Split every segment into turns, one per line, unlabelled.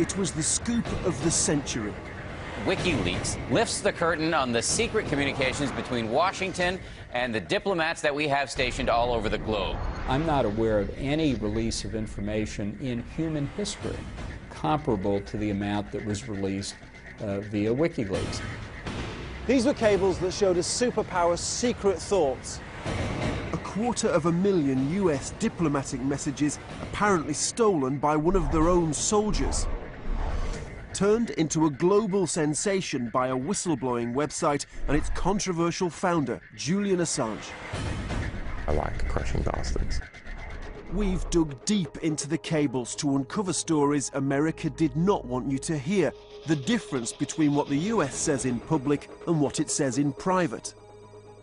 It was the scoop of the century.
WikiLeaks lifts the curtain on the secret communications between Washington and the diplomats that we have stationed all over the globe.
I'm not aware of any release of information in human history comparable to the amount that was released via WikiLeaks.
These were cables that showed a superpower's secret thoughts.
250,000 US diplomatic messages apparently stolen by one of their own soldiers. Turned into a global sensation by a whistleblowing website and its controversial founder, Julian Assange.
I like crushing bastards.
We've dug deep into the cables to uncover stories America did not want you to hear. The difference between what the US says in public and what it says in private.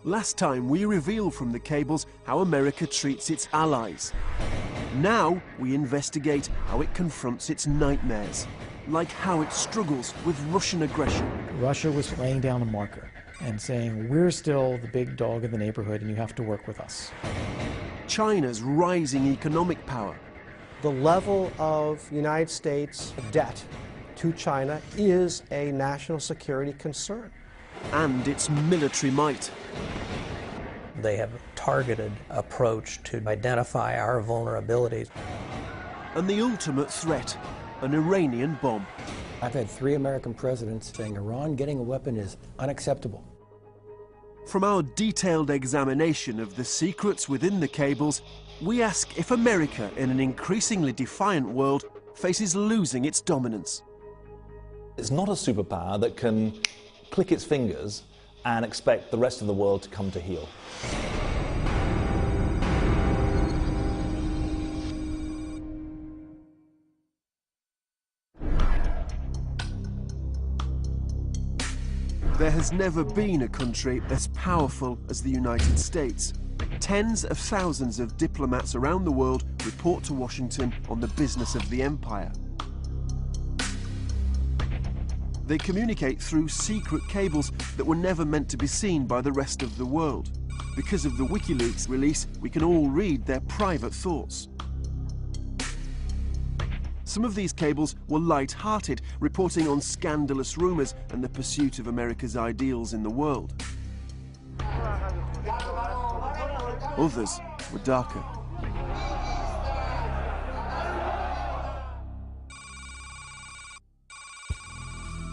Last time we revealed from the cables how America treats its allies. Now we investigate how it confronts its nightmares, like how it struggles with Russian aggression.
Russia was laying down a marker and saying, we're still the big dog in the neighborhood and you have to work with us.
China's rising economic power.
The level of United States debt to China is a national security concern.
And its military might.
They have a targeted approach to identify our vulnerabilities.
And the ultimate threat, an Iranian bomb.
I've had 3 American presidents saying Iran getting a weapon is unacceptable.
From our detailed examination of the secrets within the cables, we ask if America, in an increasingly defiant world, faces losing its dominance.
It's not a superpower that can click its fingers and expect the rest of the world to come to heel.
There has never been a country as powerful as the United States. Tens of thousands of diplomats around the world report to Washington on the business of the empire. They communicate through secret cables that were never meant to be seen by the rest of the world. Because of the WikiLeaks release, we can all read their private thoughts. Some of these cables were light-hearted, reporting on scandalous rumors and the pursuit of America's ideals in the world. Others were darker.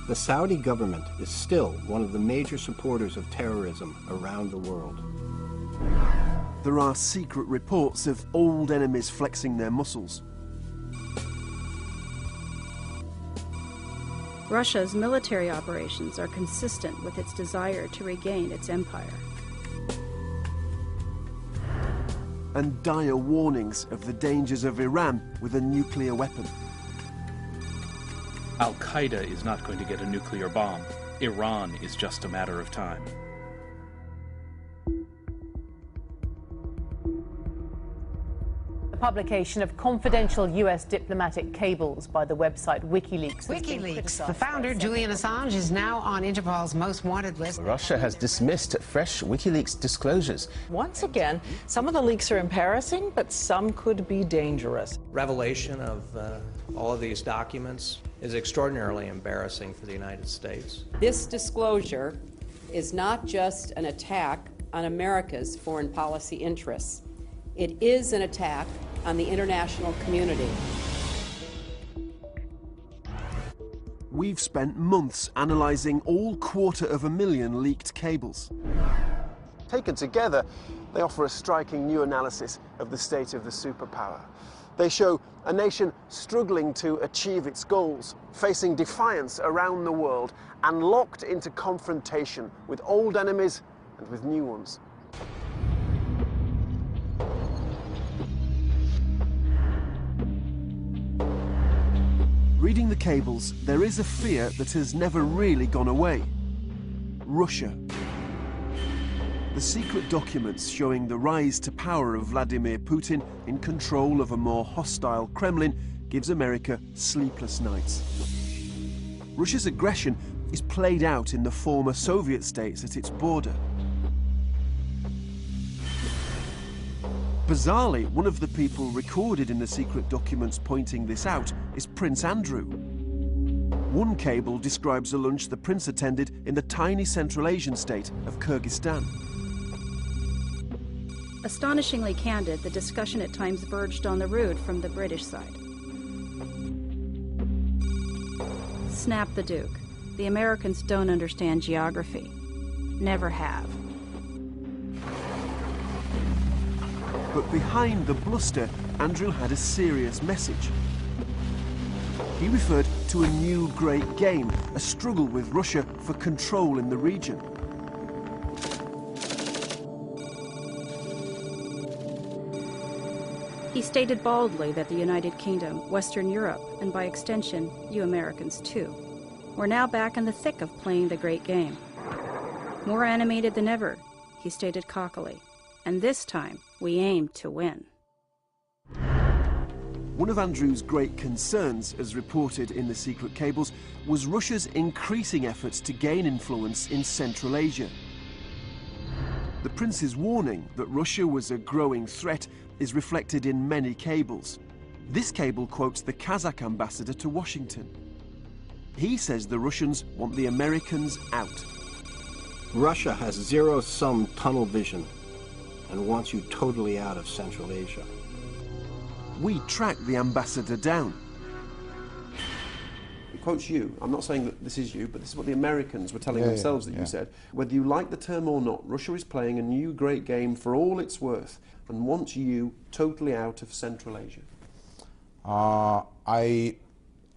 The Saudi government is still one of the major supporters of terrorism around the world.
There are secret reports of old enemies flexing their muscles.
Russia's military operations are consistent with its desire to regain its empire.
And dire warnings of the dangers of Iran with a nuclear weapon.
Al-Qaeda is not going to get a nuclear bomb. Iran is just a matter of time.
The publication of confidential U.S. diplomatic cables by the website WikiLeaks.
WikiLeaks. The founder, Julian Assange, is now on Interpol's most wanted list.
Russia has dismissed fresh WikiLeaks disclosures.
Once again, some of the leaks are embarrassing, but some could be dangerous.
Revelation of all of these documents is extraordinarily embarrassing for the United States.
This disclosure is not just an attack on America's foreign policy interests. It is an attack on the international community.
We've spent months analysing all 250,000 leaked cables. Taken together, they offer a striking new analysis of the state of the superpower. They show a nation struggling to achieve its goals, facing defiance around the world, and locked into confrontation with old enemies and with new ones. Reading the cables, there is a fear that has never really gone away. Russia. The secret documents showing the rise to power of Vladimir Putin in control of a more hostile Kremlin gives America sleepless nights. Russia's aggression is played out in the former Soviet states at its border. Bizarrely, one of the people recorded in the secret documents pointing this out is Prince Andrew. One cable describes a lunch the prince attended in the tiny Central Asian state of Kyrgyzstan.
Astonishingly candid, the discussion at times verged on the rude from the British side. Snapped the Duke. The Americans don't understand geography. Never have.
But behind the bluster, Andrew had a serious message. He referred to a new great game, a struggle with Russia for control in the region.
He stated baldly that the United Kingdom, Western Europe, and by extension, you Americans too, were now back in the thick of playing the great game. More animated than ever, he stated cockily, and this time we aim to win.
One of Andrew's great concerns, as reported in the secret cables, was Russia's increasing efforts to gain influence in Central Asia. The prince's warning that Russia was a growing threat is reflected in many cables. This cable quotes the Kazakh ambassador to Washington. He says the Russians want the Americans out.
Russia has zero-sum tunnel vision and wants you totally out of Central Asia.
We tracked the ambassador down.
It quotes you. I'm not saying that this is you, but this is what the Americans were telling themselves that you said. Whether you like the term or not, Russia is playing a new great game for all it's worth and wants you totally out of Central Asia.
Of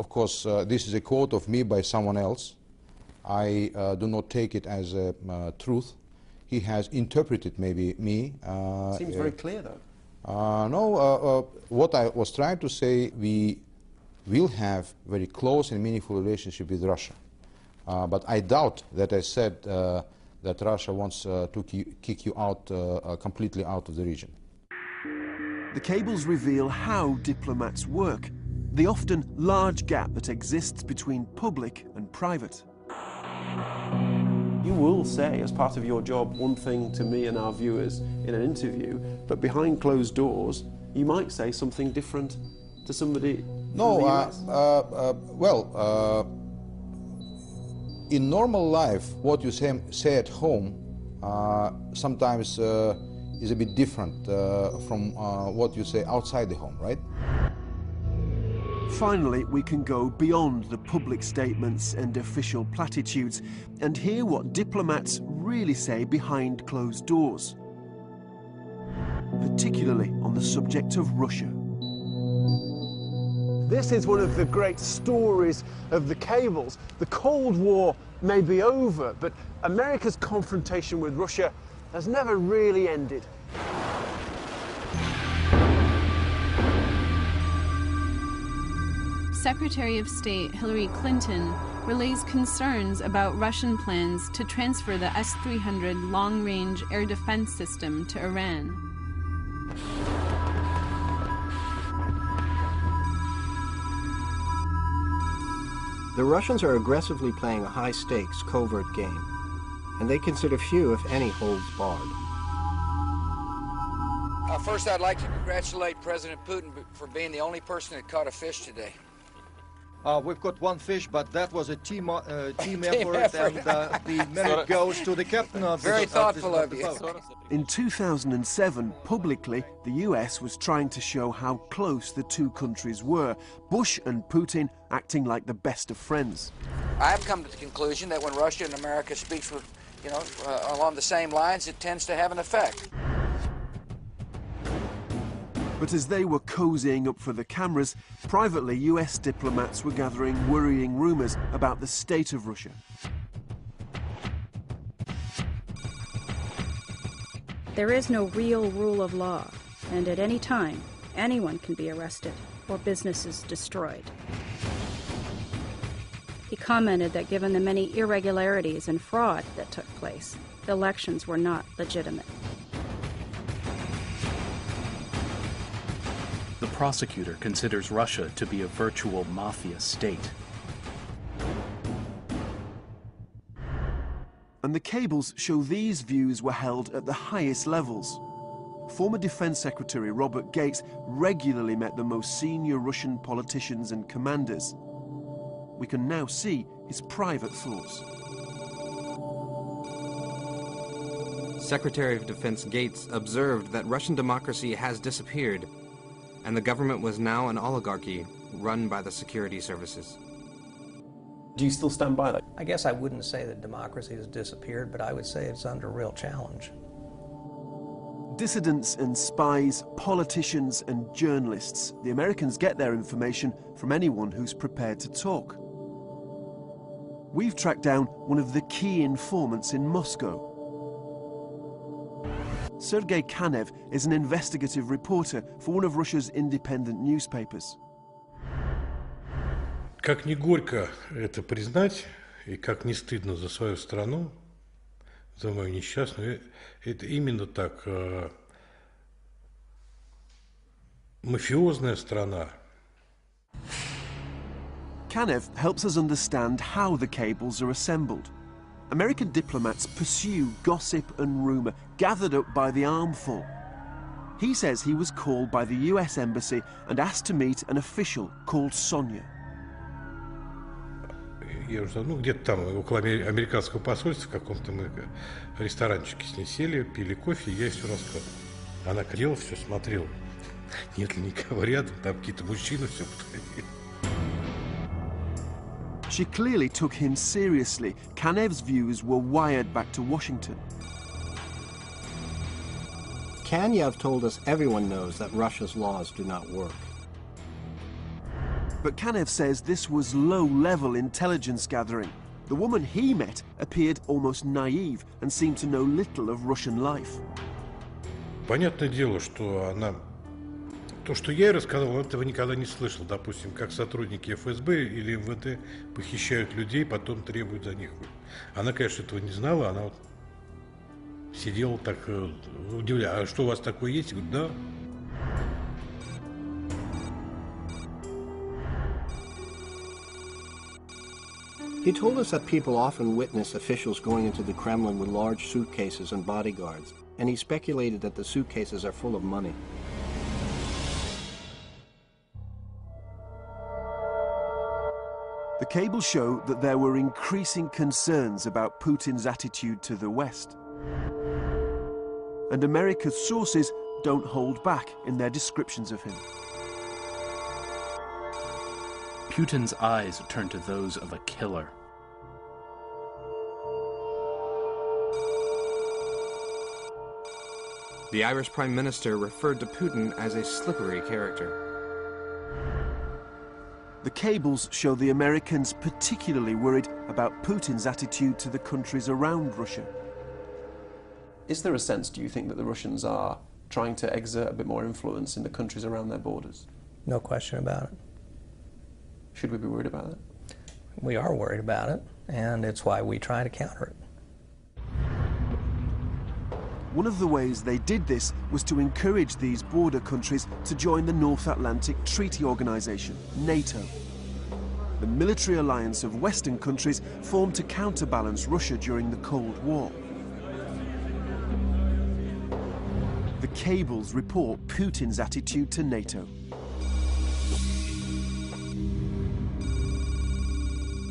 course, this is a quote of me by someone else. I do not take it as a truth. He has interpreted maybe me.
Seems very clear, though.
No, what I was trying to say, we will have very close and meaningful relationship with Russia. But I doubt that I said that Russia wants to kick you out completely out of the region.
The cables reveal how diplomats work, the often large gap that exists between public and private.
You will say, as part of your job, one thing to me and our viewers in an interview, but behind closed doors, you might say something different to somebody.
No, in normal life, what you say at home sometimes is a bit different from what you say outside the home, right?
Finally, we can go beyond the public statements and official platitudes and hear what diplomats really say behind closed doors, particularly on the subject of Russia.
This is one of the great stories of the cables. The Cold War may be over, but America's confrontation with Russia has never really ended.
Secretary of State Hillary Clinton relays concerns about Russian plans to transfer the S-300 long-range air defense system to Iran.
The Russians are aggressively playing a high-stakes, covert game, and they consider few, if any, holds barred.
First, I'd like to congratulate President Putin for being the only person that caught a fish today.
We've got one fish, but that was a team effort, and the merit goes to the captain of
Very thoughtful of you.
In 2007, publicly, the US was trying to show how close the two countries were, Bush and Putin acting like the best of friends.
I have come to the conclusion that when Russia and America speaks with, along the same lines, it tends to have an effect.
But as they were cozying up for the cameras, privately US diplomats were gathering worrying rumors about the state of Russia.
There is no real rule of law, and at any time, anyone can be arrested or businesses destroyed. He commented that given the many irregularities and fraud that took place, the elections were not legitimate.
The prosecutor considers Russia to be a virtual mafia state.
And the cables show these views were held at the highest levels. Former Defense Secretary Robert Gates regularly met the most senior Russian politicians and commanders. we can now see his private thoughts.
Secretary of Defense Gates observed that Russian democracy has disappeared, and the government was now an oligarchy run by the security services.
Do you still stand by that?
I guess I wouldn't say that democracy has disappeared, but I would say it's under real challenge.
Dissidents and spies, politicians and journalists, the Americans get their information from anyone who's prepared to talk. We've tracked down one of the key informants in Moscow. Sergei Kanev is an investigative reporter for one of Russia's independent newspapers.
Как ни горько это признать, и как не стыдно за свою страну, за мою несчастную, это именно так. Мафиозная страна.
Kanev helps us understand how the cables are assembled. American diplomats pursue gossip and rumour gathered up by the armful. He says he was called by the US Embassy and asked to meet an official called Sonia.
Я уже, где-то там, около американского посольства, в каком-то мы ресторанчике с ней сели, пили кофе, и я ей все рассказывал. Она крела, все смотрела. Нет ли никого рядом, там какие-то мужчины все подходили.
She clearly took him seriously. Kanev's views were wired back to Washington.
Kanev told us everyone knows that Russia's laws do not work.
But Kanev says this was low-level intelligence gathering. The woman he met appeared almost naive and seemed to know little of Russian life.
Понятное дело, что она... То, что я ей рассказал, он этого никогда не слышал. Допустим, как сотрудники ФСБ или МВД похищают людей, потом требуют за них. Она, конечно, этого не знала, она вот сидела так, удивляя, а что у вас такое есть? Я говорю, да.
He told us that people often witness officials going into the Kremlin with large suitcases and bodyguards, and he speculated that the suitcases are full of money.
The cables show that there were increasing concerns about Putin's attitude to the West. And America's sources don't hold back in their descriptions of him.
Putin's eyes turn to those of a killer.
The Irish Prime Minister referred to Putin as a slippery character.
The cables show the Americans particularly worried about Putin's attitude to the countries around Russia.
Is there a sense, do you think, that the Russians are trying to exert a bit more influence in the countries around their borders?
No question about it.
Should we be worried about that?
We are worried about it, and it's why we try to counter it.
One of the ways they did this was to encourage these border countries to join the North Atlantic Treaty Organization, NATO. The military alliance of Western countries formed to counterbalance Russia during the Cold War. The cables report Putin's attitude to NATO.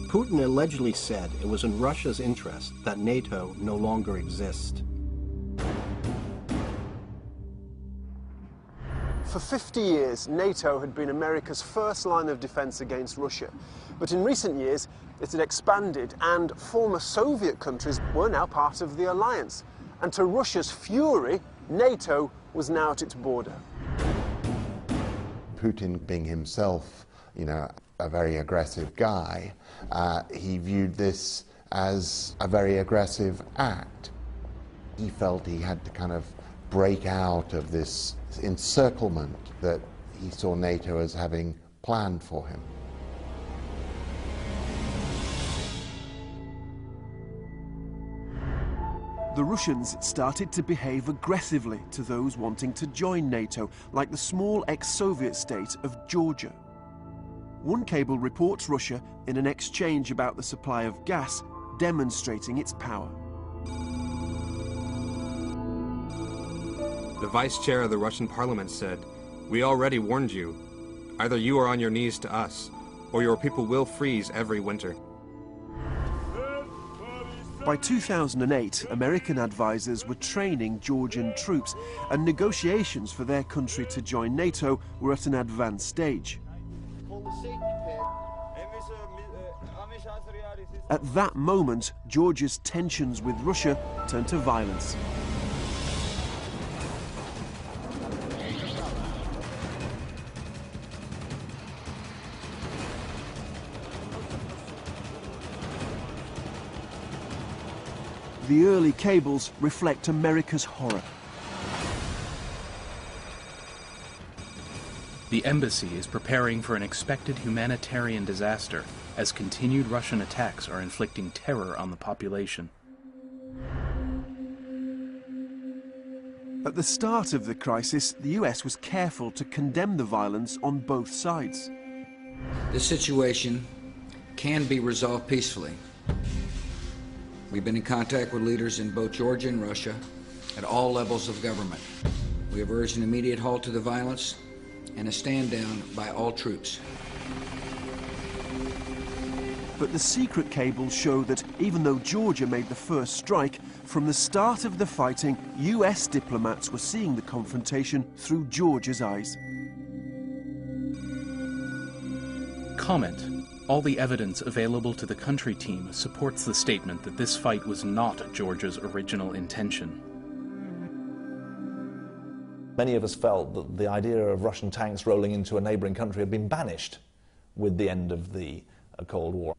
Putin allegedly said it was in Russia's interest that NATO no longer exists.
For 50 years, NATO had been America's first line of defense against Russia. But in recent years, it had expanded, and former Soviet countries were now part of the alliance. And to Russia's fury, NATO was now at its border.
Putin being himself, a very aggressive guy, he viewed this as a very aggressive act. He felt he had to kind of break out of this encirclement that he saw NATO as having planned for him.
The Russians started to behave aggressively to those wanting to join NATO, like the small ex-Soviet state of Georgia. One cable reports Russia in an exchange about the supply of gas, demonstrating its power.
The vice chair of the Russian parliament said, "We already warned you. Either you are on your knees to us, or your people will freeze every winter.
By 2008, American advisors were training Georgian troops, and negotiations for their country to join NATO were at an advanced stage. At that moment, Georgia's tensions with Russia turned to violence. The early cables reflect America's horror.
The embassy is preparing for an expected humanitarian disaster as continued Russian attacks are inflicting terror on the population.
At the start of the crisis, the US was careful to condemn the violence on both sides.
This situation can be resolved peacefully. We've been in contact with leaders in both Georgia and Russia at all levels of government. We have urged an immediate halt to the violence and a stand down by all troops.
But the secret cables show that even though Georgia made the first strike, from the start of the fighting, US diplomats were seeing the confrontation through Georgia's eyes.
Comment. All the evidence available to the country team supports the statement that this fight was not Georgia's original intention.
Many of us felt that the idea of Russian tanks rolling into a neighbouring country had been banished with the end of the Cold War.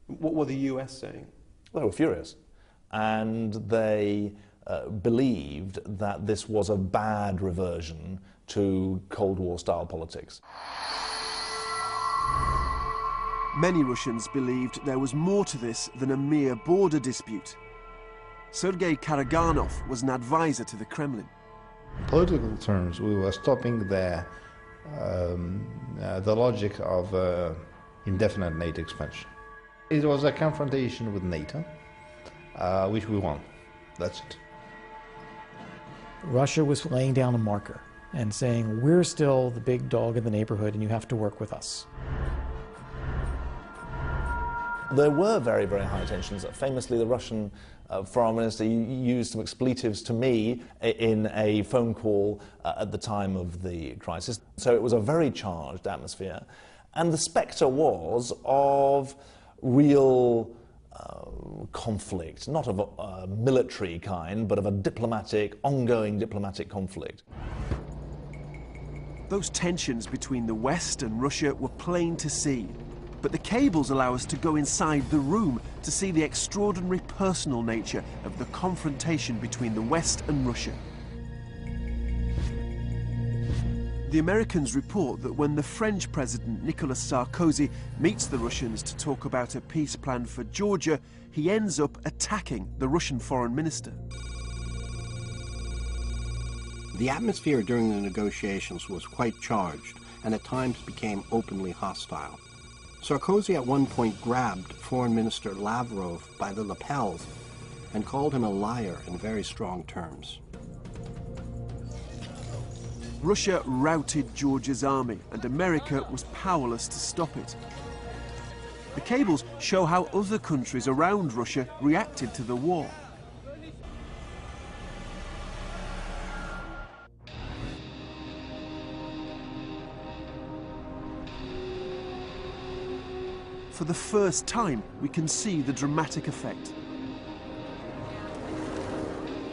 What were the US saying?
They were furious, and they believed that this was a bad reversion to Cold War-style politics.
Many Russians believed there was more to this than a mere border dispute. Sergei Karaganov was an advisor to the Kremlin.
In political terms, we were stopping the logic of indefinite NATO expansion. It was a confrontation with NATO, which we won. That's it.
Russia was laying down a marker and saying, we're still the big dog in the neighborhood and you have to work with us.
There were very, very high tensions. Famously, the Russian foreign minister used some expletives to me in a phone call at the time of the crisis. So it was a very charged atmosphere. And the spectre was of real conflict, not of a military kind, but of a diplomatic, ongoing diplomatic conflict.
Those tensions between the West and Russia were plain to see. But the cables allow us to go inside the room to see the extraordinary personal nature of the confrontation between the West and Russia. The Americans report that when the French President Nicolas Sarkozy meets the Russians to talk about a peace plan for Georgia, he ends up attacking the Russian foreign minister.
The atmosphere during the negotiations was quite charged and at times became openly hostile. Sarkozy at one point grabbed Foreign Minister Lavrov by the lapels and called him a liar in very strong terms.
Russia routed Georgia's army, and America was powerless to stop it. The cables show how other countries around Russia reacted to the war. For the first time, we can see the dramatic effect.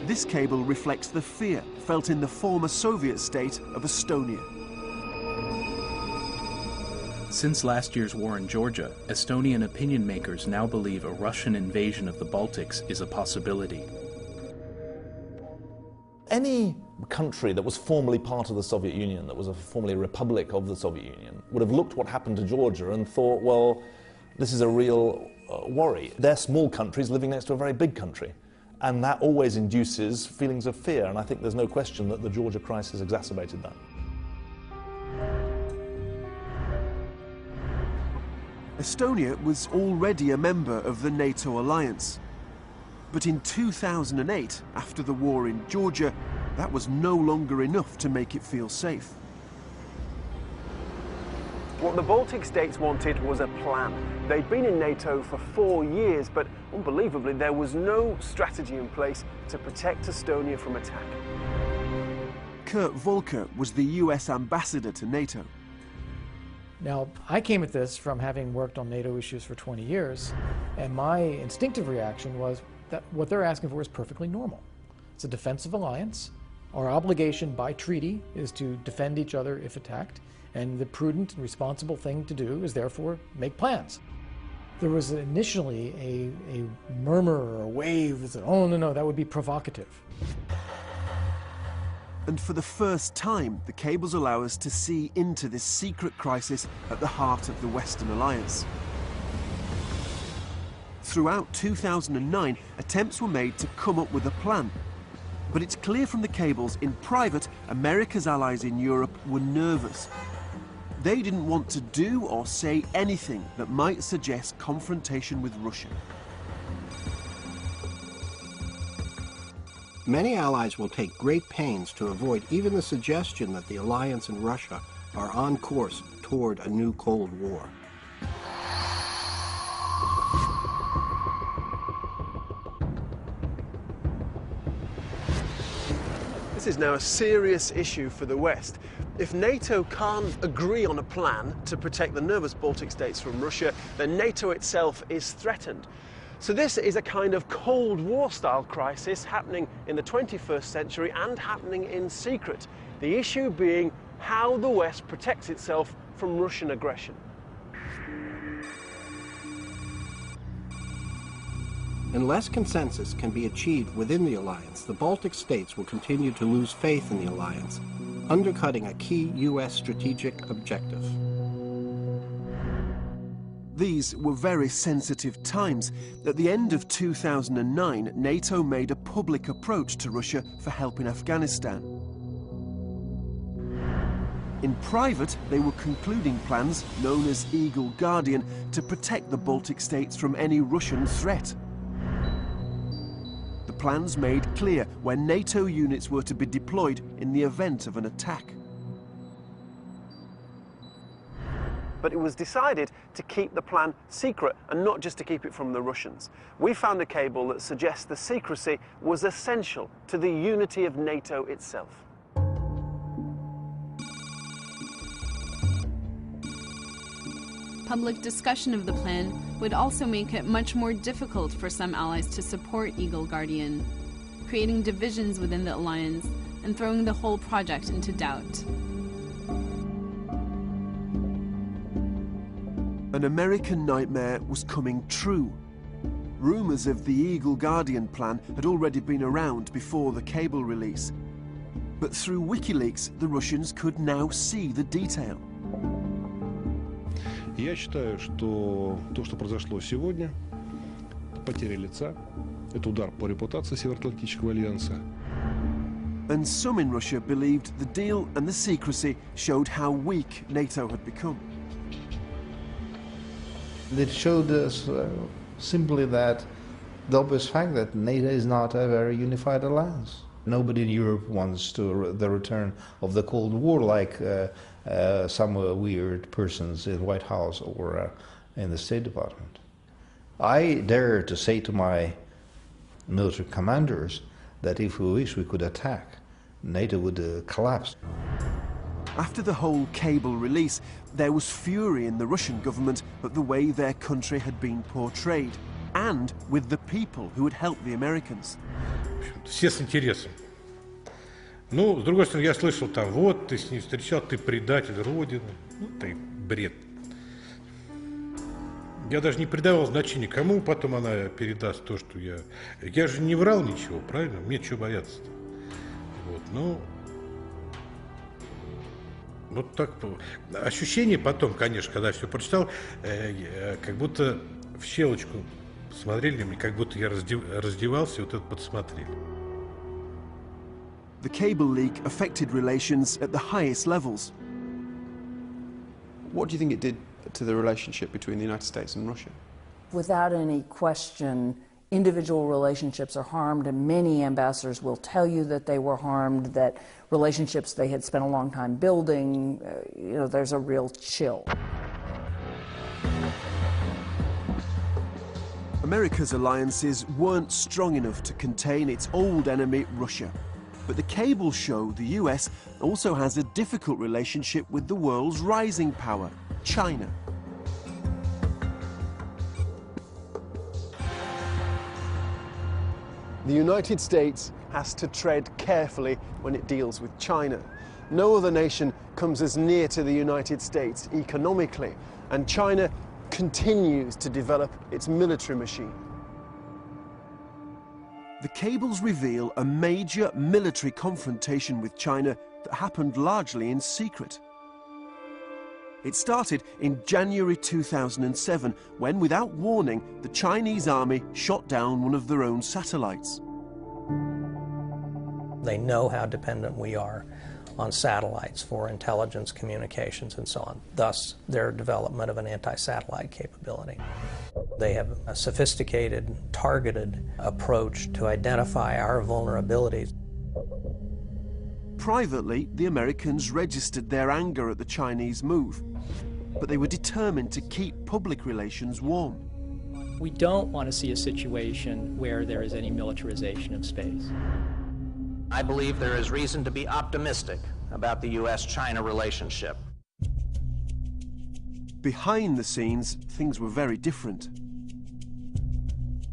This cable reflects the fear felt in the former Soviet state of Estonia.
Since last year's war in Georgia, Estonian opinion makers now believe a Russian invasion of the Baltics is a possibility.
Any country that was formerly part of the Soviet Union, that was formerly a republic of the Soviet Union, would have looked what happened to Georgia and thought, well, this is a real worry. They're small countries living next to a very big country, and that always induces feelings of fear, and I think there's no question that the Georgia crisis exacerbated that.
Estonia was already a member of the NATO alliance. But in 2008, after the war in Georgia, that was no longer enough to make it feel safe.
What the Baltic states wanted was a plan. They'd been in NATO for 4 years, but unbelievably, there was no strategy in place to protect Estonia from attack.
Kurt Volker was the US ambassador to NATO.
Now, I came at this from having worked on NATO issues for 20 years, and my instinctive reaction was that what they're asking for is perfectly normal. It's a defensive alliance. Our obligation by treaty is to defend each other if attacked, and the prudent and responsible thing to do is therefore make plans. There was initially a murmur or a wave that said, oh, no, that would be provocative.
And for the first time, the cables allow us to see into this secret crisis at the heart of the Western Alliance. Throughout 2009, attempts were made to come up with a plan. But it's clear from the cables, in private, America's allies in Europe were nervous. They didn't want to do or say anything that might suggest confrontation with Russia.
Many allies will take great pains to avoid even the suggestion that the alliance and Russia are on course toward a new Cold War.
This is now a serious issue for the West. If NATO can't agree on a plan to protect the nervous Baltic states from Russia, then NATO itself is threatened. So this is a kind of Cold War-style crisis happening in the 21st century and happening in secret. The issue being how the West protects itself from Russian aggression.
Unless consensus can be achieved within the alliance, the Baltic states will continue to lose faith in the alliance, undercutting a key U.S. strategic objective.
These were very sensitive times. At the end of 2009, NATO made a public approach to Russia for help in Afghanistan. In private, they were concluding plans, known as Eagle Guardian, to protect the Baltic states from any Russian threat. The plans made clear where NATO units were to be deployed in the event of an attack.
But it was decided to keep the plan secret and not just to keep it from the Russians. We found a cable that suggests the secrecy was essential to the unity of NATO itself.
Public discussion of the plan would also make it much more difficult for some allies to support Eagle Guardian, creating divisions within the alliance and throwing the whole project into doubt.
An American nightmare was coming true. Rumors of the Eagle Guardian plan had already been around before the cable release. But through WikiLeaks, the Russians could now see the detail.
Я считаю, что то, что произошло сегодня, потеря лица, это удар по репутации Североатлантического альянса.
And some in Russia believed the deal and the secrecy showed how weak NATO had become.
It showed us simply that the obvious fact that NATO is not a very unified alliance. Nobody in Europe wants the return of the Cold War like some weird persons in the White House or in the State Department. I dare to say to my military commanders that if we wish we could attack, NATO would collapse.
After the whole cable release, there was fury in the Russian government at the way their country had been portrayed, and with the people who had helped the Americans.
Все с интересом. Ну, с другой стороны, я слышал там, вот, ты с ней встречал, ты предатель Родины. Ну, ты бред. Я даже не придавал значения, кому потом она передаст то, что я... Я же не врал ничего, правильно? Мне чего бояться-то? Вот, ну... Вот так. Ощущение потом, конечно, когда все прочитал, как будто в щелочку смотрели мне, как будто я раздевался и вот это подсмотрели.
The cable leak affected relations at the highest levels.
What do you think it did to the relationship between the United States and Russia?
Without any question, individual relationships are harmed, and many ambassadors will tell you that they were harmed, that relationships they had spent a long time building, there's a real chill.
America's alliances weren't strong enough to contain its old enemy, Russia. But the cables show the US also has a difficult relationship with the world's rising power, China.
The United States has to tread carefully when it deals with China. No other nation comes as near to the United States economically, and China continues to develop its military machine.
The cables reveal a major military confrontation with China that happened largely in secret. It started in January 2007 when, without warning, the Chinese army shot down one of their own satellites.
They know how dependent we are on satellites for intelligence, communications, and so on. Thus, their development of an anti-satellite capability. They have a sophisticated, targeted approach to identify our vulnerabilities.
Privately, the Americans registered their anger at the Chinese move, but they were determined to keep public relations warm.
We don't want to see a situation where there is any militarization of space.
I believe there is reason to be optimistic about the U.S.-China relationship.
Behind the scenes, things were very different.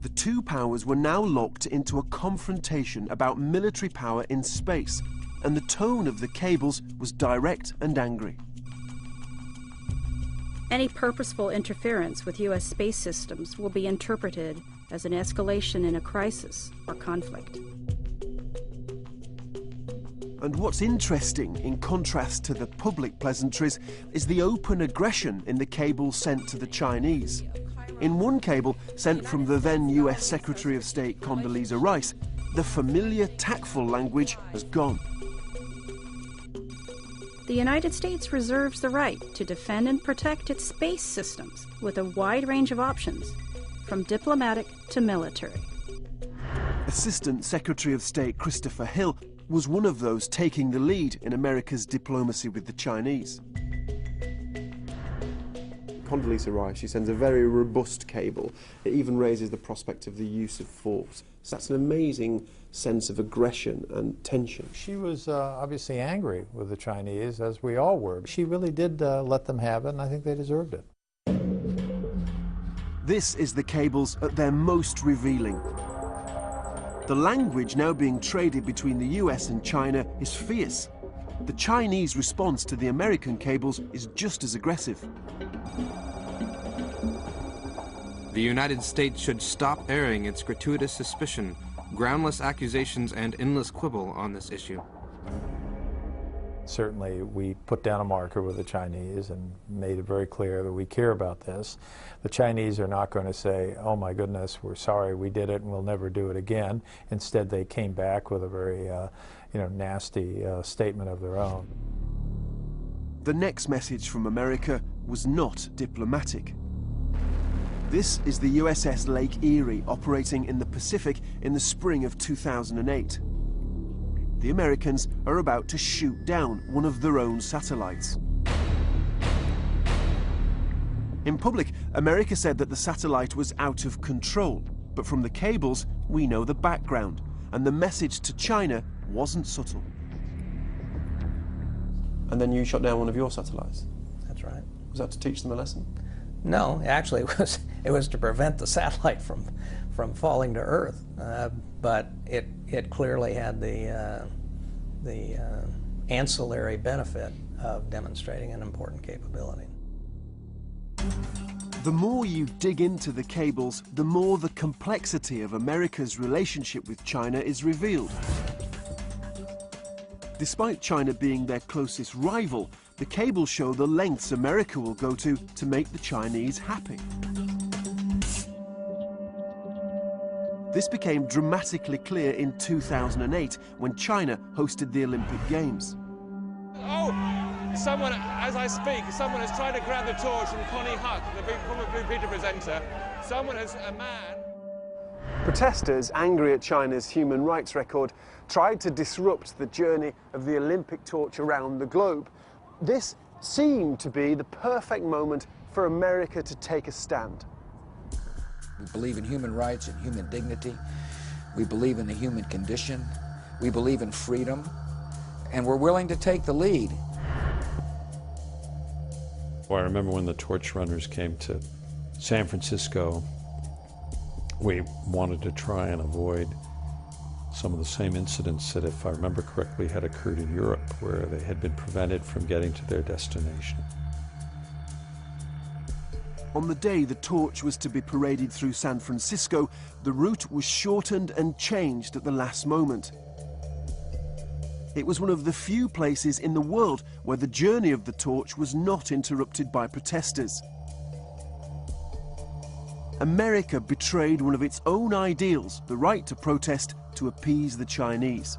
The two powers were now locked into a confrontation about military power in space, and the tone of the cables was direct and angry.
Any purposeful interference with U.S. space systems will be interpreted as an escalation in a crisis or conflict.
And what's interesting, in contrast to the public pleasantries, is the open aggression in the cables sent to the Chinese. In one cable, sent from the then US Secretary of State Condoleezza Rice, the familiar, tactful language has gone.
The United States reserves the right to defend and protect its space systems with a wide range of options, from diplomatic to military.
Assistant Secretary of State Christopher Hill was one of those taking the lead in America's diplomacy with the Chinese.
Condoleezza Rice, she sends a very robust cable. It even raises the prospect of the use of force. So that's an amazing sense of aggression and tension.
She was obviously angry with the Chinese, as we all were. She really did let them have it, and I think they deserved it.
This is the cables at their most revealing. The language now being traded between the US and China is fierce. The Chinese response to the American cables is just as aggressive.
The United States should stop airing its gratuitous suspicion, groundless accusations, and endless quibble on this issue.
Certainly, we put down a marker with the Chinese and made it very clear that we care about this. The Chinese are not going to say, oh my goodness, we're sorry we did it and we'll never do it again. Instead, they came back with a very nasty statement of their own.
The next message from America was not diplomatic. This is the USS Lake Erie operating in the Pacific in the spring of 2008. The Americans are about to shoot down one of their own satellites. In public, America said that the satellite was out of control, but from the cables, we know the background, and the message to China wasn't subtle.
And then you shot down one of your satellites?
That's right.
Was that to teach them a lesson?
No, actually it was to prevent the satellite from falling to Earth, but it clearly had the ancillary benefit of demonstrating an important capability.
The more you dig into the cables, the more the complexity of America's relationship with China is revealed. Despite China being their closest rival, the cables show the lengths America will go to make the Chinese happy. This became dramatically clear in 2008 when China hosted the Olympic Games.
Oh, someone, as I speak, someone has tried to grab the torch from Connie Huck, the former Blue Peter presenter. A man.
Protesters, angry at China's human rights record, tried to disrupt the journey of the Olympic torch around the globe. This seemed to be the perfect moment for America to take a stand.
We believe in human rights and human dignity. We believe in the human condition. We believe in freedom. And we're willing to take the lead.
Well, I remember when the torch runners came to San Francisco, we wanted to try and avoid some of the same incidents that, if I remember correctly, had occurred in Europe, where they had been prevented from getting to their destination.
On the day the torch was to be paraded through San Francisco, the route was shortened and changed at the last moment. It was one of the few places in the world where the journey of the torch was not interrupted by protesters. America betrayed one of its own ideals, the right to protest, to appease the Chinese.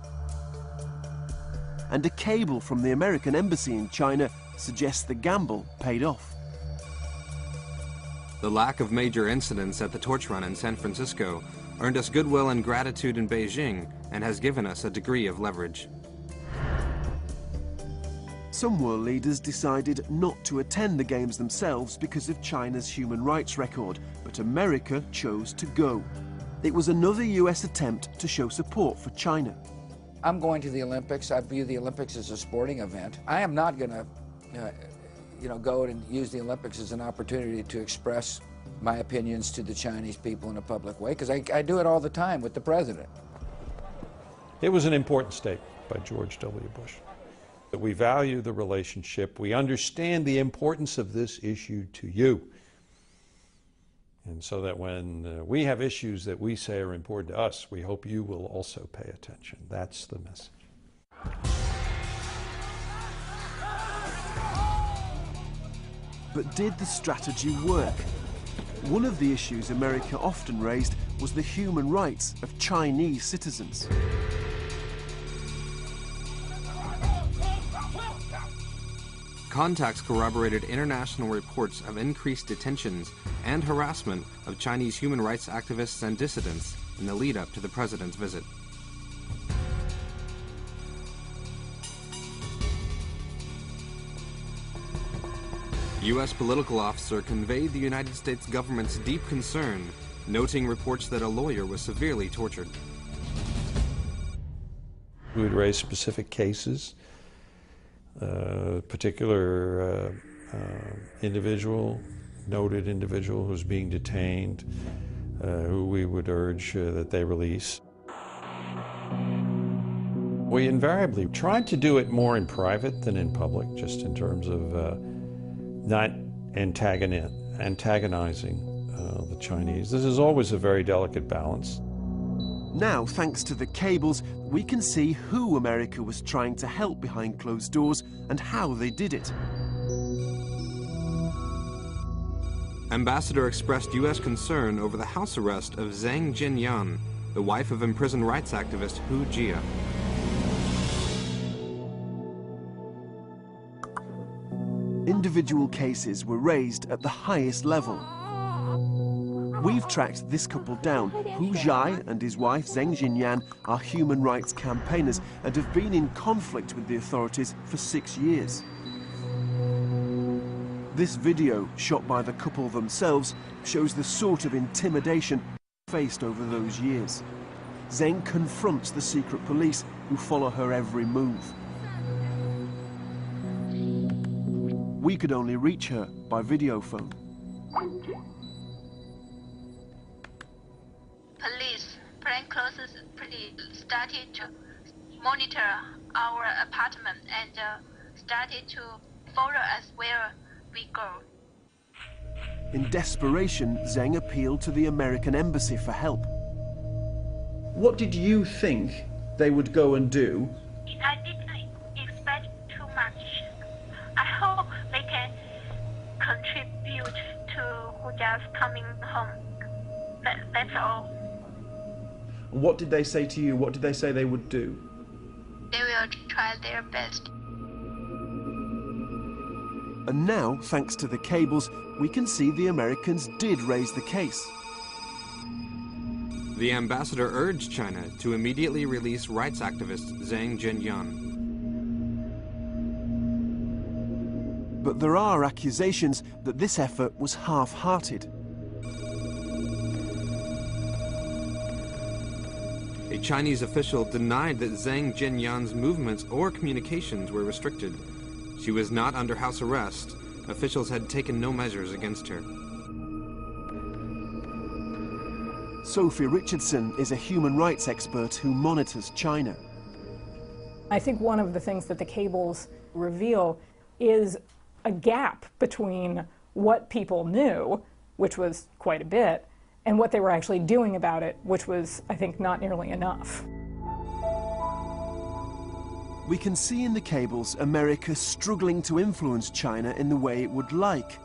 And a cable from the American embassy in China suggests the gamble paid off.
The lack of major incidents at the torch run in San Francisco earned us goodwill and gratitude in Beijing and has given us a degree of leverage.
Some world leaders decided not to attend the Games themselves because of China's human rights record, but America chose to go. It was another US attempt to show support for China.
I'm going to the Olympics. I view the Olympics as a sporting event. I am not going to go and use the Olympics as an opportunity to express my opinions to the Chinese people in a public way, because I do it all the time with the president.
It was an important statement by George W. Bush. That we value the relationship, we understand the importance of this issue to you. And so that when we have issues that we say are important to us, we hope you will also pay attention. That's the message.
But did the strategy work? One of the issues America often raised was the human rights of Chinese citizens.
Contacts corroborated international reports of increased detentions and harassment of Chinese human rights activists and dissidents in the lead-up to the president's visit. U.S. political officer conveyed the United States government's deep concern, noting reports that a lawyer was severely tortured.
We would raise specific cases. Particular individual, noted individual who's being detained, who we would urge that they release. We invariably tried to do it more in private than in public, just in terms of not antagonizing the Chinese. This is always a very delicate balance.
Now, thanks to the cables, we can see who America was trying to help behind closed doors and how they did it.
Ambassador expressed U.S. concern over the house arrest of Zhang Jinyan, the wife of imprisoned rights activist Hu Jia.
Individual cases were raised at the highest level. We've tracked this couple down. Hu Jia and his wife Zhang Jinyan are human rights campaigners and have been in conflict with the authorities for 6 years. This video, shot by the couple themselves, shows the sort of intimidation faced over those years. Zhang confronts the secret police who follow her every move. We could only reach her by video phone.
Plainclothes police started to monitor our apartment and started to follow us where we go.
In desperation, Zhang appealed to the American embassy for help. What did you think they would go and do?
I didn't expect too much. I hope they can contribute to Hu Jia's coming home. That's all.
What did they say to you? What did they say they would do?
They will try their best.
And now, thanks to the cables, we can see the Americans did raise the case.
The ambassador urged China to immediately release rights activist Zhang Jinyan.
But there are accusations that this effort was half-hearted.
A Chinese official denied that Zhang Jianyan's movements or communications were restricted. She was not under house arrest. Officials had taken no measures against her.
Sophie Richardson is a human rights expert who monitors China.
I think one of the things that the cables reveal is a gap between what people knew, which was quite a bit, and what they were actually doing about it, which was, I think, not nearly enough.
We can see in the cables America struggling to influence China in the way it would like.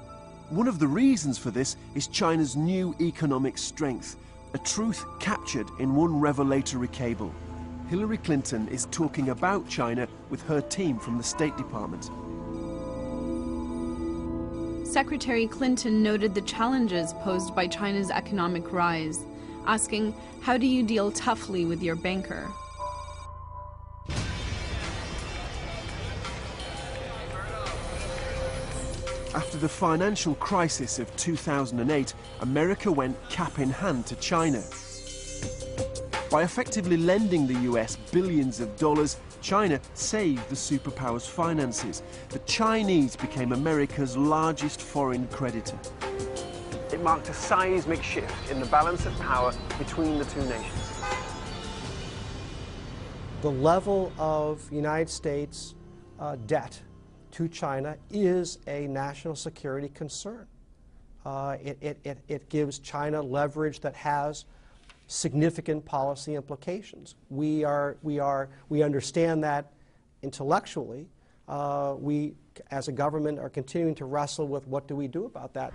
One of the reasons for this is China's new economic strength, a truth captured in one revelatory cable. Hillary Clinton is talking about China with her team from the State Department.
Secretary Clinton noted the challenges posed by China's economic rise, asking, "How do you deal toughly with your banker?"
After the financial crisis of 2008, America went cap in hand to China. By effectively lending the US billions of dollars, China saved the superpower's finances. The Chinese became America's largest foreign creditor.
It marked a seismic shift in the balance of power between the two nations.
The level of United States debt to China is a national security concern. It gives China leverage that has significant policy implications. We understand that intellectually. We, as a government, are continuing to wrestle with what do we do about that.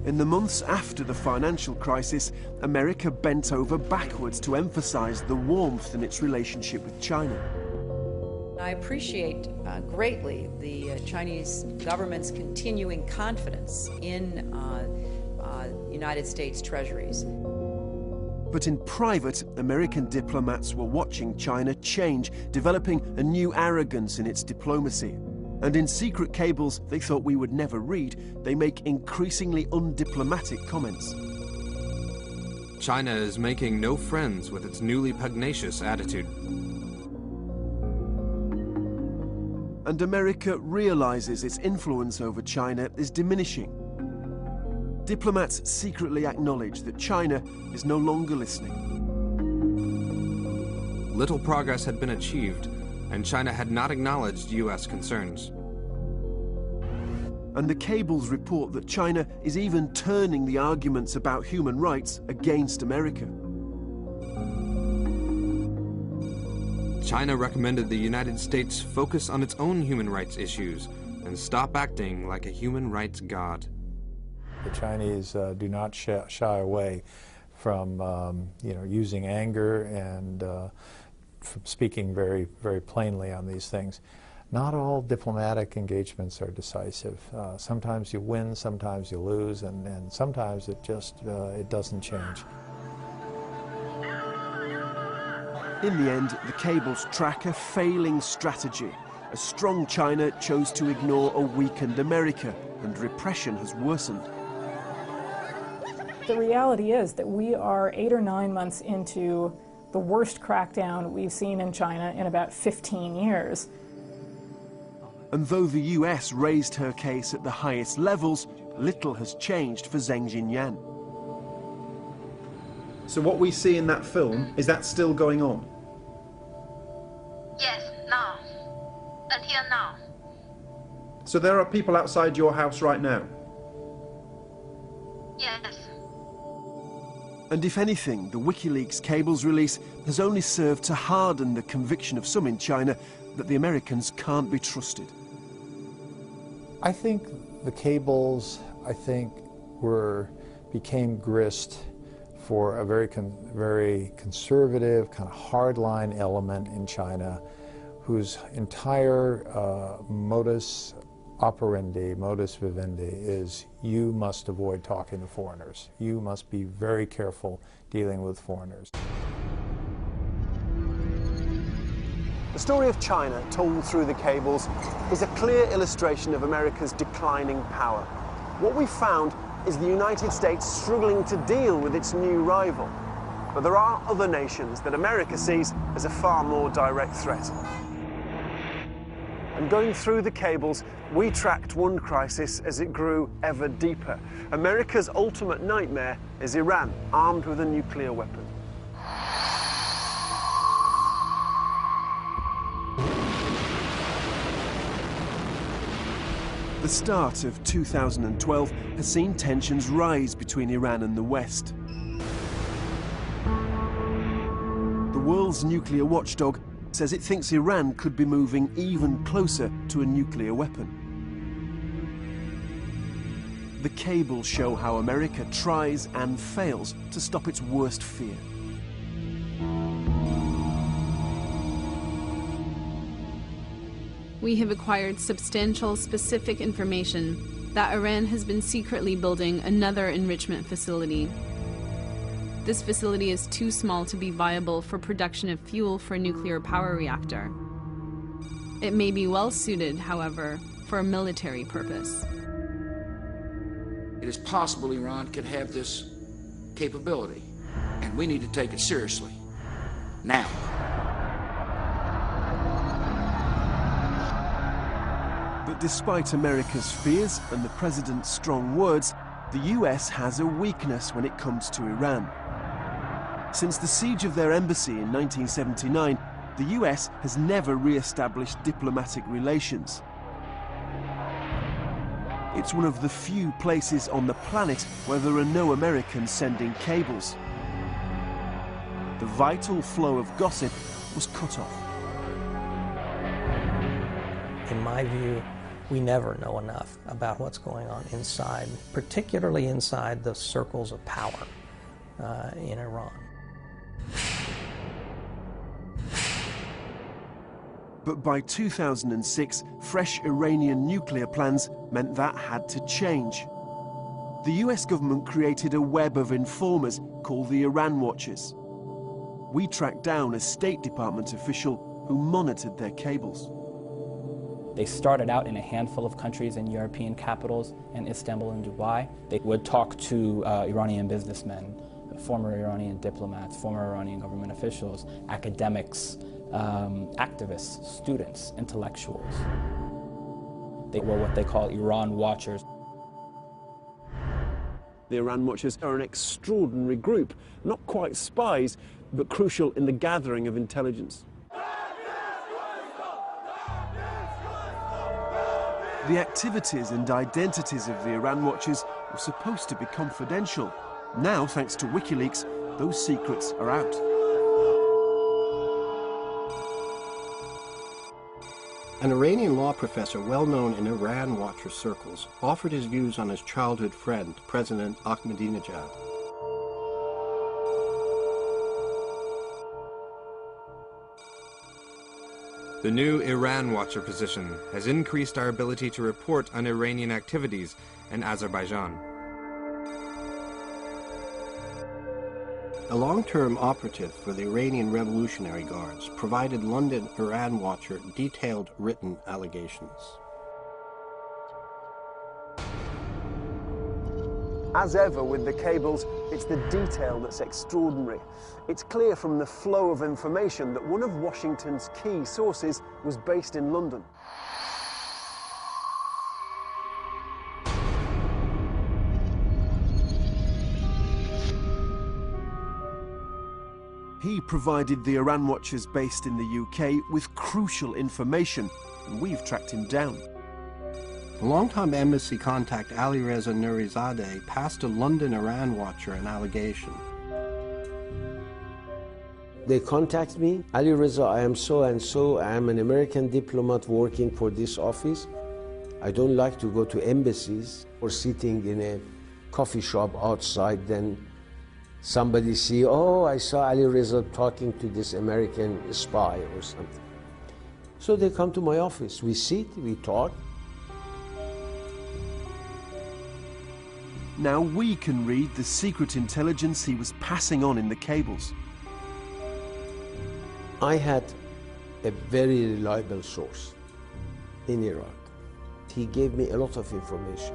In the months after the financial crisis, America bent over backwards to emphasize the warmth in its relationship with China.
I appreciate greatly the Chinese government's continuing confidence in United States treasuries.
But in private, American diplomats were watching China change, developing a new arrogance in its diplomacy. And in secret cables they thought we would never read, they make increasingly undiplomatic comments.
China is making no friends with its newly pugnacious attitude.
And America realizes its influence over China is diminishing. Diplomats secretly acknowledge that China is no longer listening.
Little progress had been achieved, and China had not acknowledged U.S. concerns.
And the cables report that China is even turning the arguments about human rights against America.
China recommended the United States focus on its own human rights issues and stop acting like a human rights god.
The Chinese do not shy away from using anger and from speaking very, very plainly on these things. Not all diplomatic engagements are decisive. Sometimes you win, sometimes you lose, and sometimes it just it doesn't change.
In the end, the cables track a failing strategy. A strong China chose to ignore a weakened America, and repression has worsened.
The reality is that we are 8 or 9 months into the worst crackdown we've seen in China in about 15 years.
And though the US raised her case at the highest levels, little has changed for Zhang Jinyan.
So what we see in that film, is that still going on?
Yes, now. Until now.
So there are people outside your house right now?
Yes.
And if anything, the WikiLeaks cables release has only served to harden the conviction of some in China that the Americans can't be trusted.
I think the cables, became grist for a very conservative, kind of hardline element in China, whose entire modus operandi, modus vivendi, is you must avoid talking to foreigners. You must be very careful dealing with foreigners.
The story of China, told through the cables, is a clear illustration of America's declining power. What we found is the United States struggling to deal with its new rival. But there are other nations that America sees as a far more direct threat. And going through the cables, we tracked one crisis as it grew ever deeper. America's ultimate nightmare is Iran, armed with a nuclear weapon. The start of 2012 has seen tensions rise between Iran and the West. The world's nuclear watchdog says it thinks Iran could be moving even closer to a nuclear weapon. The cables show how America tries and fails to stop its worst fear.
We have acquired substantial, specific information that Iran has been secretly building another enrichment facility. This facility is too small to be viable for production of fuel for a nuclear power reactor. It may be well suited, however, for a military purpose.
It is possible Iran could have this capability, and we need to take it seriously. Now.
But despite America's fears and the president's strong words, the US has a weakness when it comes to Iran. Since the siege of their embassy in 1979, the US has never re-established diplomatic relations. It's one of the few places on the planet where there are no Americans sending cables. The vital flow of gossip was cut off.
In my view, we never know enough about what's going on inside, particularly inside the circles of power in Iran.
But by 2006, fresh Iranian nuclear plans meant that had to change. The US government created a web of informers called the Iran Watchers. We tracked down a State Department official who monitored their cables.
They started out in a handful of countries and European capitals, in Istanbul and Dubai. They would talk to Iranian businessmen, former Iranian diplomats, former Iranian government officials, academics, activists, students, intellectuals. They were what they call Iran Watchers.
The Iran Watchers are an extraordinary group, not quite spies, but crucial in the gathering of intelligence. The activities and identities of the Iran Watchers were supposed to be confidential. Now, thanks to WikiLeaks, those secrets are out.
An Iranian law professor well known in Iran Watcher circles offered his views on his childhood friend, President Ahmadinejad.
The new Iran Watcher position has increased our ability to report on Iranian activities in Azerbaijan.
A long-term operative for the Iranian Revolutionary Guards provided London Iran Watcher detailed written allegations.
As ever with the cables, it's the detail that's extraordinary. It's clear from the flow of information that one of Washington's key sources was based in London. He provided the Iran Watchers based in the UK with crucial information, and we've tracked him down.
A longtime embassy contact Ali Reza Nurizadeh passed a London Iran Watcher an allegation.
They contact me, Ali Reza, I am so and so, I am an American diplomat working for this office. I don't like to go to embassies or sitting in a coffee shop outside, then somebody see, oh, I saw Ali Reza talking to this American spy or something. So they come to my office, we sit, we talk.
Now we can read the secret intelligence he was passing on in the cables.
I had a very reliable source in Iraq. He gave me a lot of information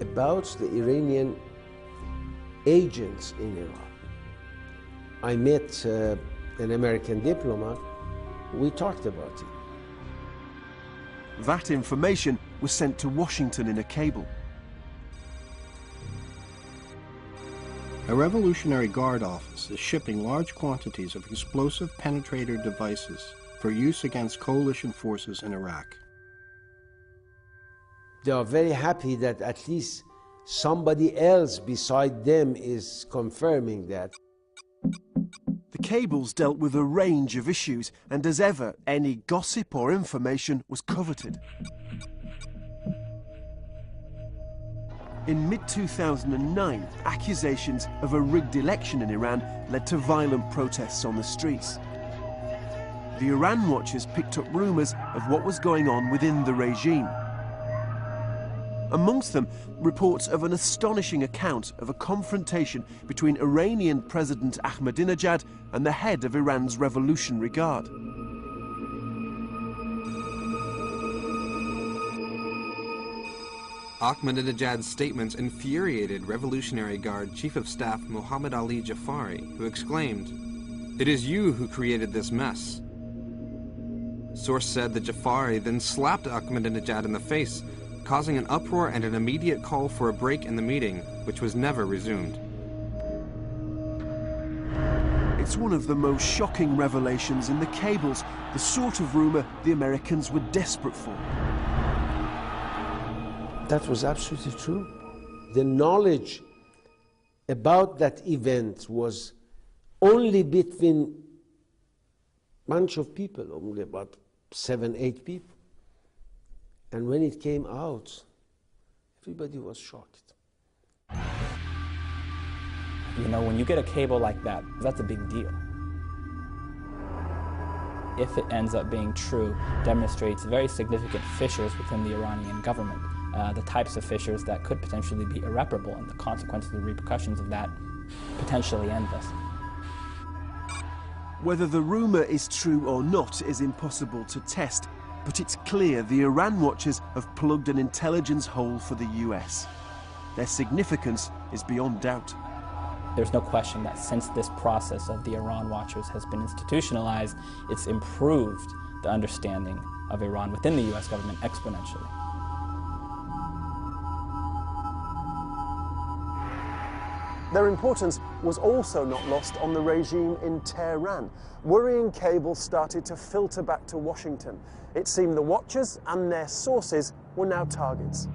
about the Iranian agents in Iraq. I met an American diplomat. We talked about it.
That information was sent to Washington in a cable.
A Revolutionary Guard office is shipping large quantities of explosive penetrator devices for use against coalition forces in Iraq.
They are very happy that at least somebody else beside them is confirming that.
The cables dealt with a range of issues, and as ever, any gossip or information was coveted. In mid-2009, accusations of a rigged election in Iran led to violent protests on the streets. The Iran watchers picked up rumours of what was going on within the regime. Amongst them, reports of an astonishing account of a confrontation between Iranian President Ahmadinejad and the head of Iran's Revolutionary Guard.
Ahmadinejad's statements infuriated Revolutionary Guard Chief of Staff Mohammad Ali Jafari, who exclaimed, "It is you who created this mess." Source said that Jafari then slapped Ahmadinejad in the face, causing an uproar and an immediate call for a break in the meeting, which was never resumed.
It's one of the most shocking revelations in the cables, the sort of rumour the Americans were desperate for.
That was absolutely true. The knowledge about that event was only between a bunch of people, only about 7, 8 people. And when it came out, everybody was shocked.
You know, when you get a cable like that, that's a big deal. If it ends up being true, demonstrates very significant fissures within the Iranian government. The types of fissures that could potentially be irreparable, and the consequences and repercussions of that potentially endless.
Whether the rumour is true or not is impossible to test, but it's clear the Iran watchers have plugged an intelligence hole for the US. Their significance is beyond doubt.
There's no question that since this process of the Iran watchers has been institutionalized, it's improved the understanding of Iran within the US government exponentially.
Their importance was also not lost on the regime in Tehran. Worrying cables started to filter back to Washington. It seemed the watchers and their sources were now targets.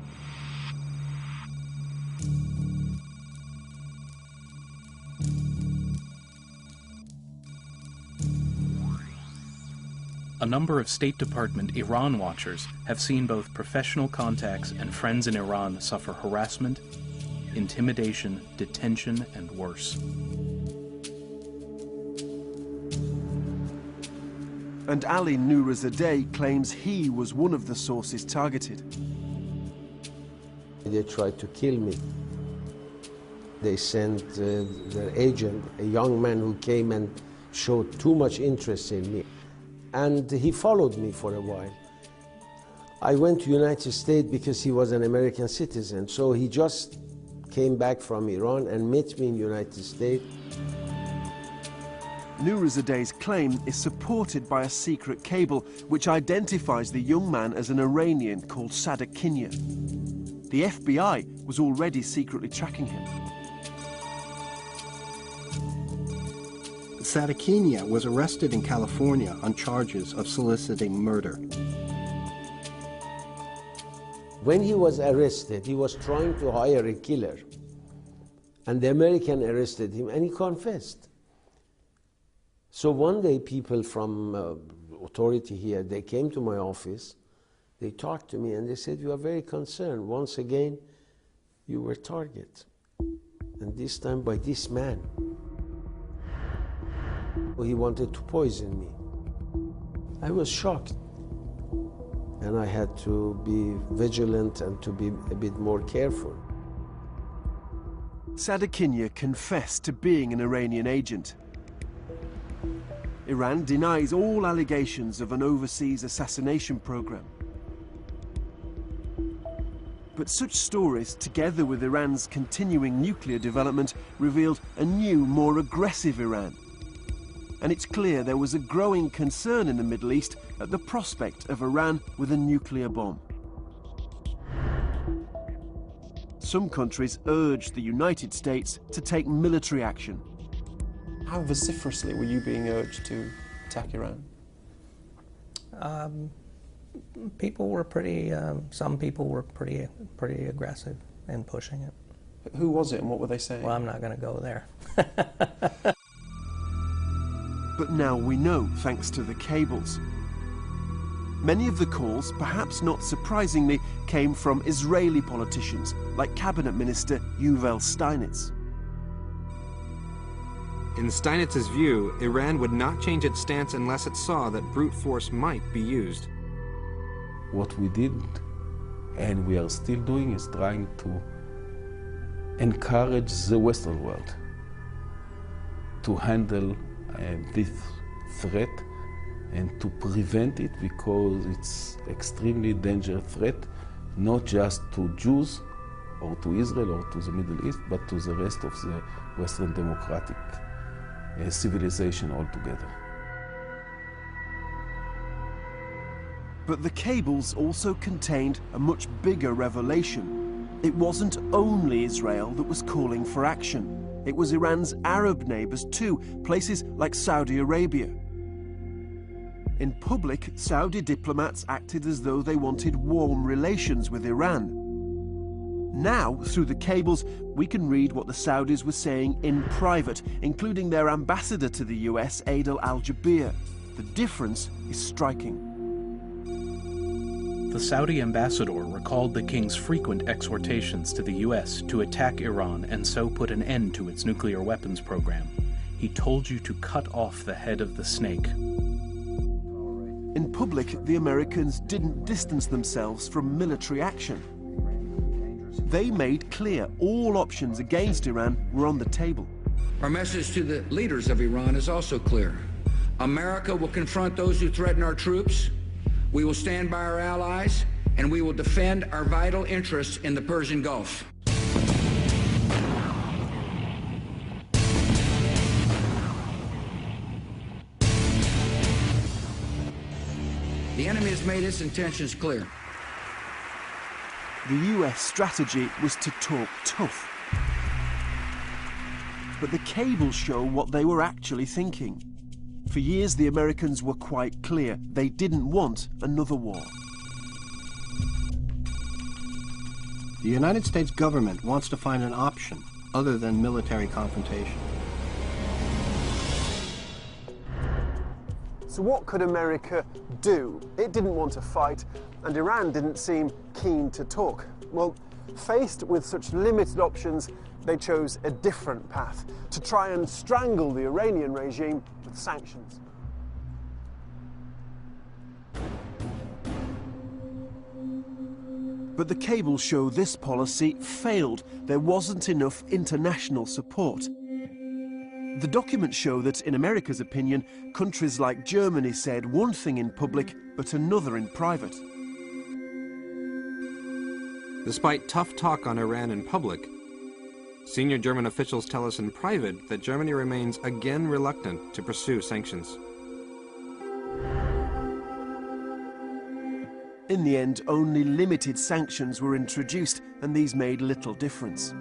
A number of State Department Iran watchers have seen both professional contacts and friends in Iran suffer harassment, intimidation, detention, and worse.
And Ali Nourizadeh claims he was one of the sources targeted.
They tried to kill me. They sent their agent, a young man who came and showed too much interest in me. And he followed me for a while. I went to United States because he was an American citizen, so he just came back from Iran and met me in the United States.
Nourizadeh's claim is supported by a secret cable which identifies the young man as an Iranian called Sadakinya. The FBI was already secretly tracking him.
Sadakinya was arrested in California on charges of soliciting murder.
When he was arrested, he was trying to hire a killer. And the American arrested him, and he confessed. So one day, people from authority here, they came to my office, they talked to me, and they said, "You are very concerned. Once again, you were targeted. And this time by this man. He wanted to poison me." I was shocked. And I had to be vigilant and to be a bit more careful.
Sadakinya confessed to being an Iranian agent. Iran denies all allegations of an overseas assassination program. But such stories, together with Iran's continuing nuclear development, revealed a new, more aggressive Iran, and it's clear there was a growing concern in the Middle East at the prospect of Iran with a nuclear bomb. Some countries urged the United States to take military action.
How vociferously were you being urged to attack Iran?
People were pretty, some people were pretty aggressive in pushing it.
Who was it and what were they saying?
Well, I'm not going to go there.
But now we know, thanks to the cables. Many of the calls, perhaps not surprisingly, came from Israeli politicians, like Cabinet Minister Yuval Steinitz.
In Steinitz's view, Iran would not change its stance unless it saw that brute force might be used.
What we did, and we are still doing, is trying to encourage the Western world to handle this threat and to prevent it, because it's extremely dangerous threat, not just to Jews or to Israel or to the Middle East, but to the rest of the Western democratic civilization altogether.
But the cables also contained a much bigger revelation. It wasn't only Israel that was calling for action. It was Iran's Arab neighbors too, places like Saudi Arabia. In public, Saudi diplomats acted as though they wanted warm relations with Iran. Now, through the cables, we can read what the Saudis were saying in private, including their ambassador to the US, Adel al-Jubeir. The difference is striking.
The Saudi ambassador recalled the king's frequent exhortations to the U.S. to attack Iran and so put an end to its nuclear weapons program. He told you to cut off the head of the snake.
In public, the Americans didn't distance themselves from military action. They made clear all options against Iran were on the table.
Our message to the leaders of Iran is also clear. America will confront those who threaten our troops. We will stand by our allies, and we will defend our vital interests in the Persian Gulf. The enemy has made its intentions clear.
The US strategy was to talk tough. But the cables show what they were actually thinking. For years, the Americans were quite clear. They didn't want another war.
The United States government wants to find an option other than military confrontation.
So what could America do? It didn't want to fight, and Iran didn't seem keen to talk. Well, faced with such limited options, they chose a different path, to try and strangle the Iranian regime with sanctions.
But the cables show this policy failed. There wasn't enough international support. The documents show that, in America's opinion, countries like Germany said one thing in public, but another in private.
Despite tough talk on Iran in public, senior German officials tell us in private that Germany remains again reluctant to pursue sanctions.
In the end, only limited sanctions were introduced, and these made little difference.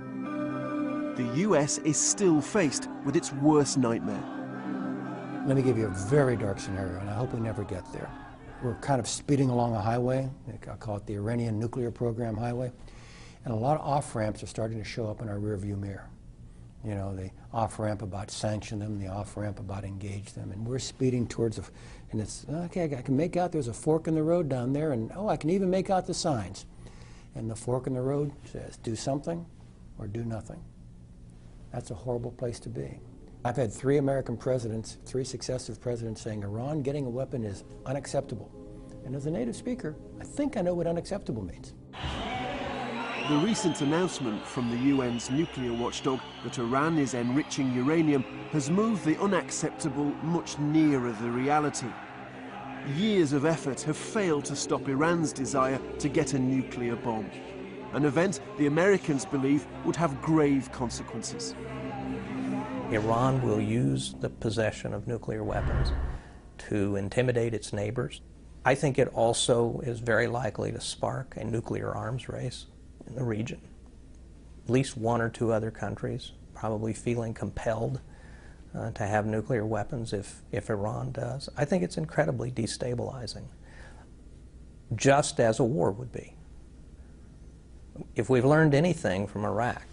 The US is still faced with its worst nightmare.
Let me give you a very dark scenario, and I hope we never get there. We're kind of speeding along a highway. I call it the Iranian nuclear program highway. And a lot of off-ramps are starting to show up in our rearview mirror. You know, the off-ramp about sanction them, the off-ramp about engage them. And we're speeding towards, and it's, okay, I can make out there's a fork in the road down there, and oh, I can even make out the signs. And the fork in the road says, do something or do nothing. That's a horrible place to be. I've had 3 American presidents, 3 successive presidents saying Iran getting a weapon is unacceptable. And as a native speaker, I think I know what unacceptable means.
The recent announcement from the UN's nuclear watchdog that Iran is enriching uranium has moved the unacceptable much nearer the reality. Years of effort have failed to stop Iran's desire to get a nuclear bomb, an event the Americans believe would have grave consequences.
Iran will use the possession of nuclear weapons to intimidate its neighbors. I think it also is very likely to spark a nuclear arms race in the region. At least one or two other countries probably feeling compelled to have nuclear weapons if Iran does. I think it's incredibly destabilizing, just as a war would be. If we've learned anything from Iraq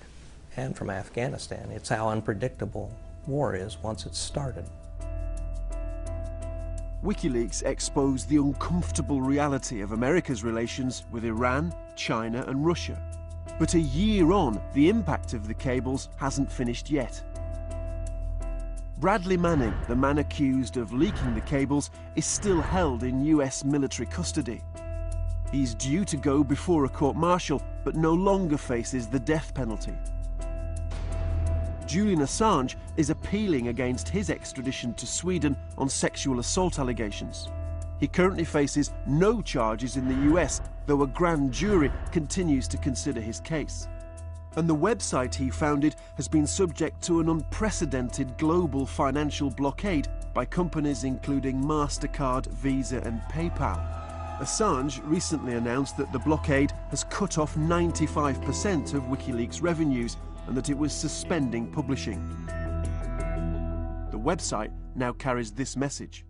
and from Afghanistan, it's how unpredictable war is once it's started.
WikiLeaks exposed the uncomfortable reality of America's relations with Iran, China and Russia. But a year on, the impact of the cables hasn't finished yet. Bradley Manning, the man accused of leaking the cables, is still held in US military custody. He's due to go before a court-martial, but no longer faces the death penalty. Julian Assange is appealing against his extradition to Sweden on sexual assault allegations. He currently faces no charges in the US, though a grand jury continues to consider his case. And the website he founded has been subject to an unprecedented global financial blockade by companies including MasterCard, Visa and PayPal. Assange recently announced that the blockade has cut off 95% of WikiLeaks' revenues and that it was suspending publishing. The website now carries this message.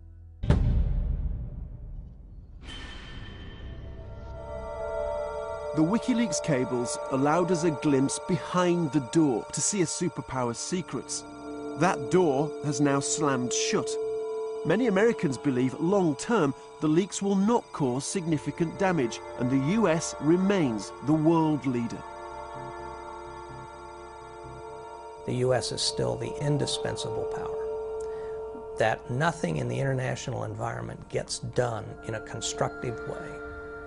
The WikiLeaks cables allowed us a glimpse behind the door to see a superpower's secrets. That door has now slammed shut. Many Americans believe long-term the leaks will not cause significant damage and the US remains the world leader.
The U.S. is still the indispensable power. That nothing in the international environment gets done in a constructive way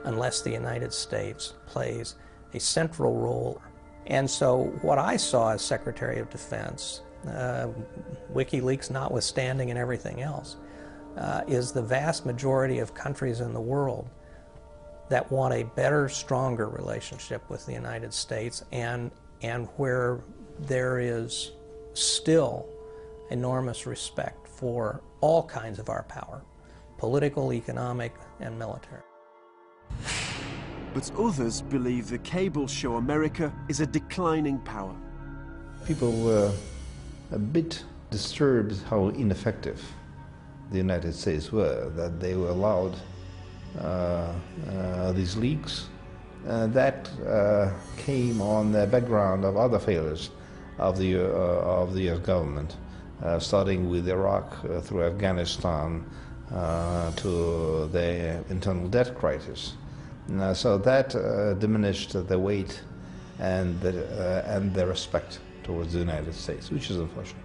unless the United States plays a central role. And so what I saw as Secretary of Defense, WikiLeaks notwithstanding and everything else, is the vast majority of countries in the world that want a better, stronger relationship with the United States and where there is still enormous respect for all kinds of our power, political, economic, and military.
But others believe the cables show America is a declining power.
People were a bit disturbed how ineffective the United States were, that they were allowed these leaks. That came on the background of other failures of the US government, starting with Iraq through Afghanistan to the internal debt crisis. So that diminished the weight and the respect towards the United States, which is unfortunate.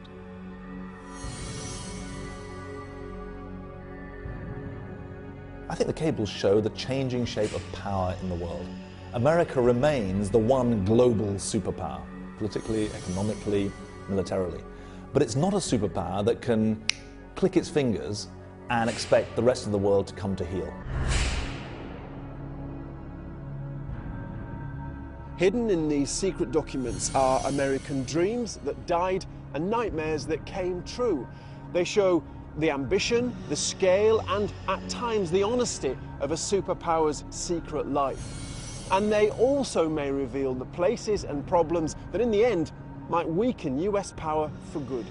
I think the cables show the changing shape of power in the world. America remains the one global superpower, politically, economically, militarily. But it's not a superpower that can click its fingers and expect the rest of the world to come to heel.
Hidden in these secret documents are American dreams that died and nightmares that came true. They show the ambition, the scale, and at times the honesty of a superpower's secret life. And they also may reveal the places and problems that in the end might weaken US power for good.